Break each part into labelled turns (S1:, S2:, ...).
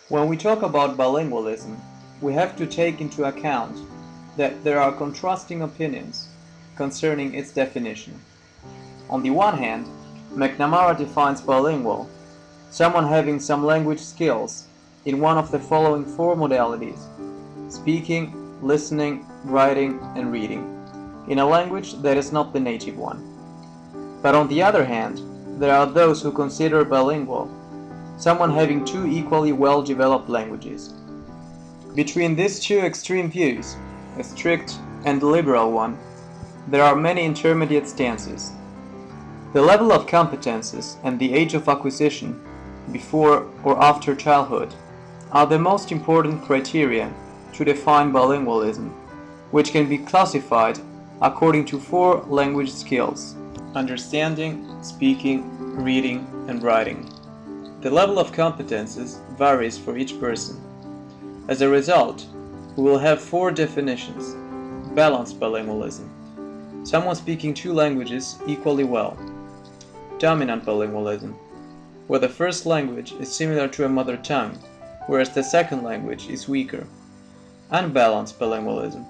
S1: When we talk about bilingualism, we have to take into account that there are contrasting opinions concerning its definition. On the one hand, McNamara defines bilingual, someone having some language skills in one of the following four modalities: speaking, listening, writing, and reading, in a language that is not the native one. But on the other hand, there are those who consider bilingual someone having two equally well-developed languages. Between these two extreme views, a strict and liberal one, there are many intermediate stances. The level of competences and the age of acquisition, before or after childhood, are the most important criteria to define bilingualism, which can be classified according to four language skills: understanding, speaking, reading, and writing. The level of competences varies for each person. As a result, we will have four definitions: balanced bilingualism, someone speaking two languages equally well; dominant bilingualism, where the first language is similar to a mother tongue, whereas the second language is weaker; unbalanced bilingualism,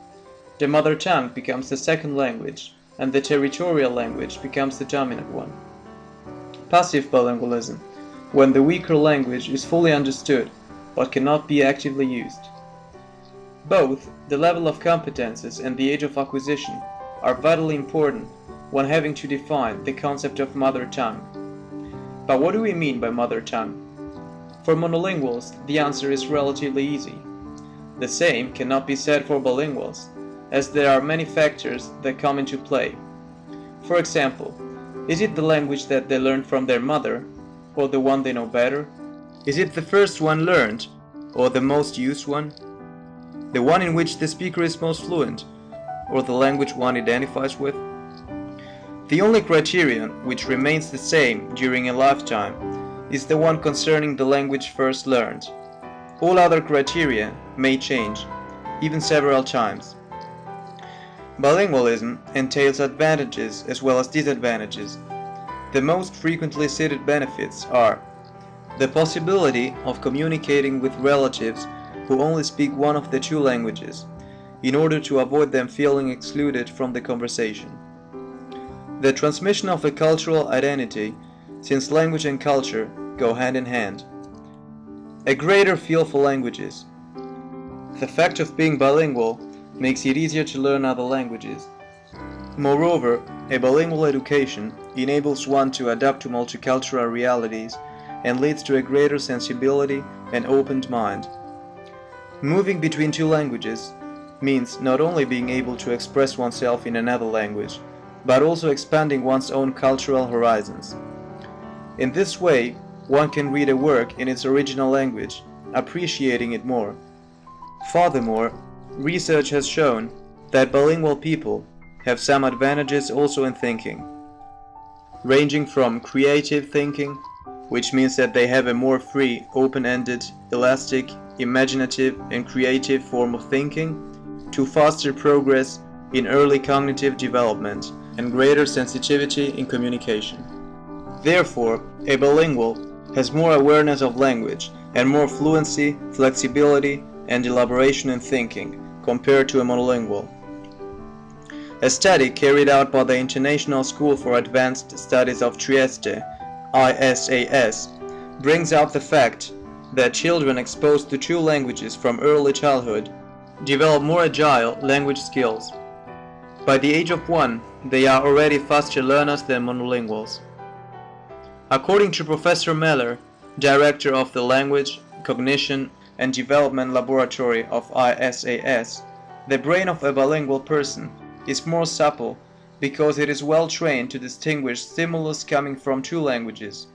S1: the mother tongue becomes the second language and the territorial language becomes the dominant one; passive bilingualism, when the weaker language is fully understood but cannot be actively used. Both the level of competences and the age of acquisition are vitally important when having to define the concept of mother tongue. But what do we mean by mother tongue? For monolinguals, the answer is relatively easy. The same cannot be said for bilinguals, as there are many factors that come into play. For example, is it the language that they learned from their mother, or the one they know better? Is it the first one learned, or the most used one? The one in which the speaker is most fluent, or the language one identifies with? The only criterion which remains the same during a lifetime is the one concerning the language first learned. All other criteria may change, even several times. Bilingualism entails advantages as well as disadvantages. The most frequently cited benefits are the possibility of communicating with relatives who only speak one of the two languages, in order to avoid them feeling excluded from the conversation; the transmission of a cultural identity, since language and culture go hand in hand; a greater feel for languages. The fact of being bilingual makes it easier to learn other languages. Moreover, a bilingual education enables one to adapt to multicultural realities and leads to a greater sensibility and opened mind. Moving between two languages means not only being able to express oneself in another language, but also expanding one's own cultural horizons. In this way, one can read a work in its original language, appreciating it more. Furthermore, research has shown that bilingual people have some advantages also in thinking, ranging from creative thinking, which means that they have a more free, open-ended, elastic, imaginative, and creative form of thinking, to faster progress in early cognitive development and greater sensitivity in communication. Therefore, a bilingual has more awareness of language and more fluency, flexibility, and elaboration in thinking compared to a monolingual. A study carried out by the International School for Advanced Studies of Trieste, ISAS, brings out the fact that children exposed to two languages from early childhood develop more agile language skills. By the age of 1, they are already faster learners than monolinguals. According to Professor Meller, director of the Language, Cognition, and Development Laboratory of ISAS, the brain of a bilingual person is more supple because it is well trained to distinguish stimulus coming from two languages.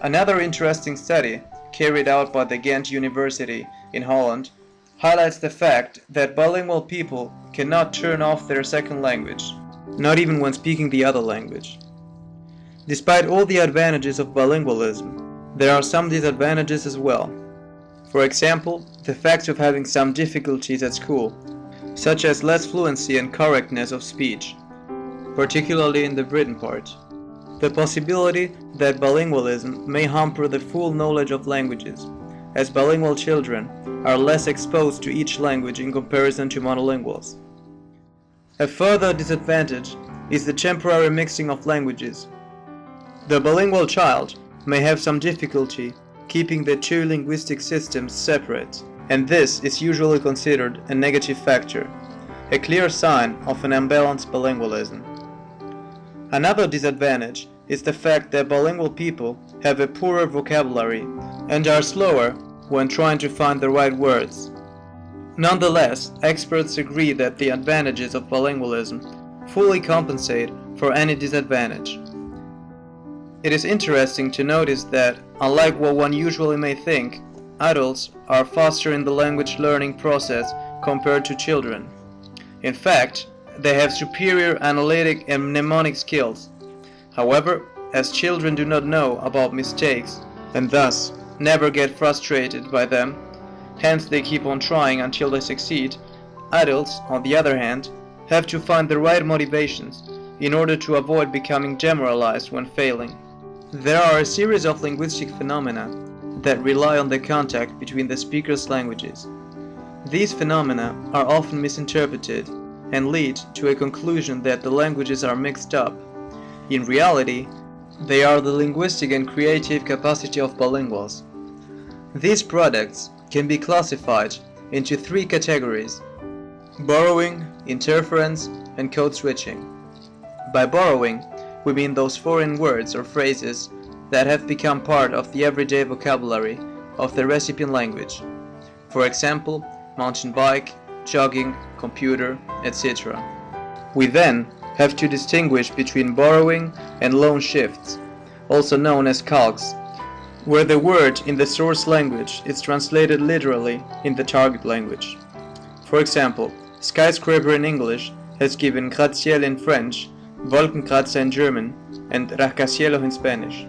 S1: Another interesting study, carried out by the Ghent University in Holland, highlights the fact that bilingual people cannot turn off their second language, not even when speaking the other language. Despite all the advantages of bilingualism, there are some disadvantages as well. For example, the fact of having some difficulties at school, such as less fluency and correctness of speech, particularly in the Britain part. The possibility that bilingualism may hamper the full knowledge of languages, as bilingual children are less exposed to each language in comparison to monolinguals. A further disadvantage is the temporary mixing of languages. The bilingual child may have some difficulty keeping the two linguistic systems separate, and this is usually considered a negative factor, a clear sign of an unbalanced bilingualism. Another disadvantage is the fact that bilingual people have a poorer vocabulary and are slower when trying to find the right words. Nonetheless, experts agree that the advantages of bilingualism fully compensate for any disadvantage. It is interesting to notice that, unlike what one usually may think, adults are faster in the language learning process compared to children. In fact, they have superior analytic and mnemonic skills. However, as children do not know about mistakes and thus never get frustrated by them, hence they keep on trying until they succeed, adults, on the other hand, have to find the right motivations in order to avoid becoming demoralized when failing. There are a series of linguistic phenomena that rely on the contact between the speakers' languages. These phenomena are often misinterpreted and lead to a conclusion that the languages are mixed up. In reality, they are the linguistic and creative capacity of bilinguals. These products can be classified into three categories: borrowing, interference, and code switching. By borrowing, we mean those foreign words or phrases that have become part of the everyday vocabulary of the recipient language. For example, mountain bike, jogging, computer, etc. We then have to distinguish between borrowing and loan shifts, also known as calques, where the word in the source language is translated literally in the target language. For example, skyscraper in English has given gratte-ciel in French, Wolkenkratzer in German, and rascacielos in Spanish.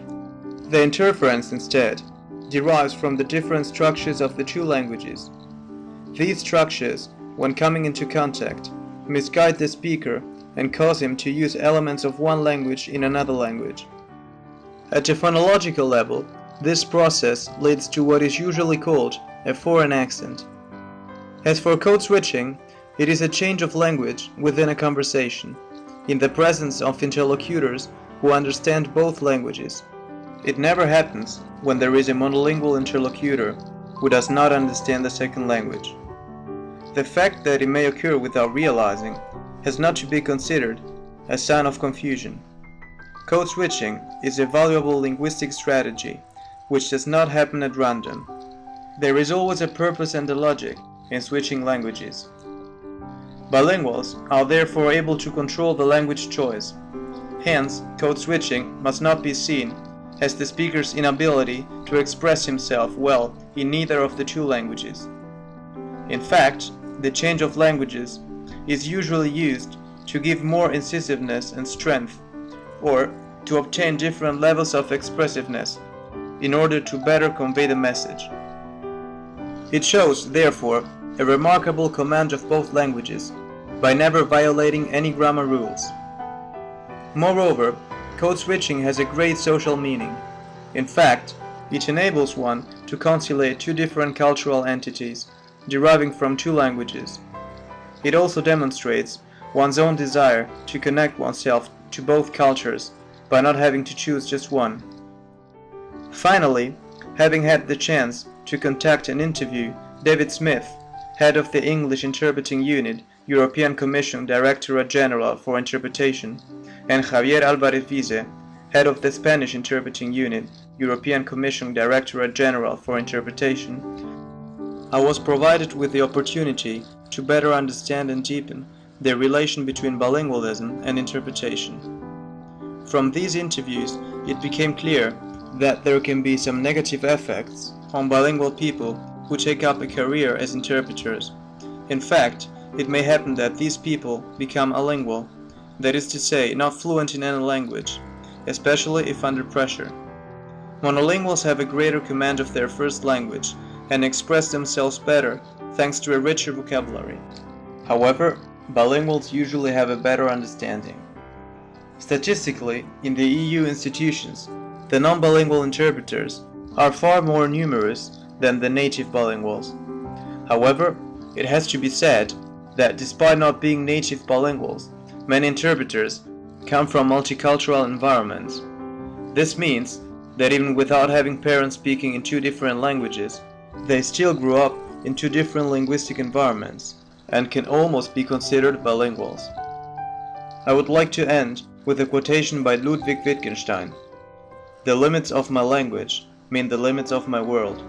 S1: The interference, instead, derives from the different structures of the two languages. These structures, when coming into contact, misguide the speaker and cause him to use elements of one language in another language. At a phonological level, this process leads to what is usually called a foreign accent. As for code switching, it is a change of language within a conversation, in the presence of interlocutors who understand both languages. It never happens when there is a monolingual interlocutor who does not understand the second language. The fact that it may occur without realizing has not to be considered a sign of confusion. Code switching is a valuable linguistic strategy which does not happen at random. There is always a purpose and a logic in switching languages. Bilinguals are therefore able to control the language choice. Hence, code switching must not be seen as the speaker's inability to express himself well in neither of the two languages. In fact, the change of languages is usually used to give more incisiveness and strength, or to obtain different levels of expressiveness in order to better convey the message. It shows, therefore, a remarkable command of both languages by never violating any grammar rules. Moreover, code switching has a great social meaning. In fact, it enables one to conciliate two different cultural entities deriving from two languages. It also demonstrates one's own desire to connect oneself to both cultures by not having to choose just one. Finally, having had the chance to contact and interview David Smith, head of the English Interpreting Unit, European Commission Directorate General for Interpretation, and Javier Álvarez Vize, head of the Spanish Interpreting Unit, European Commission Directorate General for Interpretation, I was provided with the opportunity to better understand and deepen the relation between bilingualism and interpretation. From these interviews, it became clear that there can be some negative effects on bilingual people who take up a career as interpreters. In fact, it may happen that these people become alingual, that is to say, not fluent in any language, especially if under pressure. Monolinguals have a greater command of their first language and express themselves better thanks to a richer vocabulary. However, bilinguals usually have a better understanding. Statistically, in the EU institutions, the non-bilingual interpreters are far more numerous than the native bilinguals. However, it has to be said that despite not being native bilinguals, many interpreters come from multicultural environments. This means that even without having parents speaking in two different languages, they still grew up in two different linguistic environments and can almost be considered bilinguals. I would like to end with a quotation by Ludwig Wittgenstein. "The limits of my language mean the limits of my world."